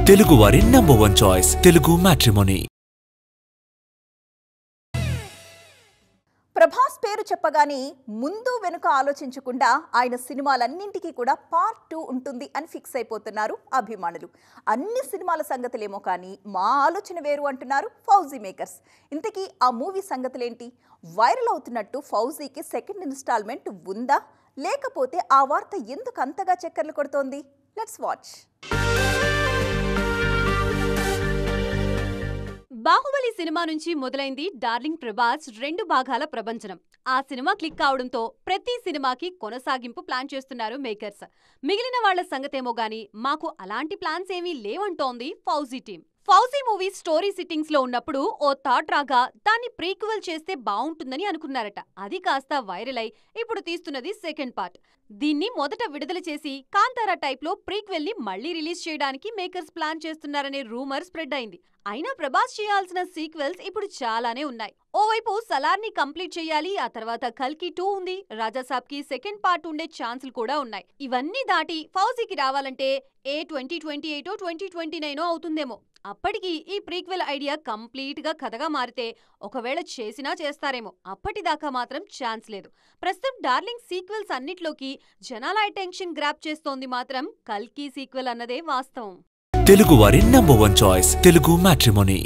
తెలుగువారి #1 choice Telugu matrimony. Prabhas పేరు చెప్పగానే ముందు వెనుక ఆలోచించకుండా ఆయన సినిమాలన్నింటికీ కూడా పార్ట్ 2 ఉంటుంది అని ఫిక్స్ అయిపోతున్నారు అభిమానులు. అన్ని సినిమాల సంగతులేమో కానీ మా ఆలోచన వేరు అంటున్నారు ఫౌజీ మేకర్స్. ఇంతకీ ఆ మూవీ సంగతులేంటి? వైరల్ అవుతున్నట్టు ఫౌజీకి సెకండ్ ఇన్స్టాల్మెంట్ ఉందా, లేకపోతే ఆ వార్త ఎందుకు అంతగా చక్కర్లు కొడుతోంది? Let's watch. బాహుబలి సినిమా నుంచి మొదలైంది డార్లింగ్ ప్రభాస్ 2 భాగాల ప్రభంజనం. ఆ సినిమా క్లిక్ కావడంతో ప్రతి సినిమాకి కొనసాగింపు ప్లాన్ చేస్తున్నారు మేకర్స్. మిగిలిన వాళ్ల సంగతేమో గానీ మాకు అలాంటి ప్లాన్స్ ఏమీ లేవంటోంది Fauji team. Fauji movie story sittings లో ఉన్నప్పుడు ఓ థాట్ రాగా దాన్ని ప్రీక్వెల్ చేస్తే బావుంటుందని అనుకున్నారట. అది కాస్త వైరల్ అయి ఇప్పుడు తీస్తున్నది సెకండ్ పార్ట్. దీన్ని మొదట విడుదల చేసి కాంతారా టైప్ లో ప్రీక్వెల్ ని మళ్లీ రిలీజ్ చేయడానికి మేకర్స్ ప్లాన్ చేస్తున్నారనే రూమర్ స్ప్రెడ్ అయింది. అయినా ప్రభాస్ చేయాల్సిన సీక్వెల్స్ ఇప్పుడు చాలానే ఉన్నాయి. ఓవైపు సలార్ ని కంప్లీట్ చేయాలి, ఆ తర్వాత కల్కి 2 ఉంది, రాజాసాబ్ కి సెకండ్ పార్ట్ ఉండే ఛాన్సులు కూడా ఉన్నాయి. ఇవన్నీ దాటి ఫౌజీకి రావాలంటే 2028 2029 అవుతుందేమో. అప్పటికి ఈ ప్రీక్వెల్ ఐడియా కంప్లీట్ గా కథగా మారితే ఒకవేళ చేసినా చేస్తారేమో. అప్పటిదాకా మాత్రం ఛాన్స్ లేదు. ప్రస్తుతం డార్లింగ్ సీక్వెల్స్ అన్నిట్లోకి జనాల అటెన్షన్ గ్రాప్ చేస్తోంది మాత్రం కల్కి సీక్వెల్ అన్నదే వాస్తవం. తెలుగువారి #1 చాయిస్ తెలుగు మ్యాట్రిమోనీ.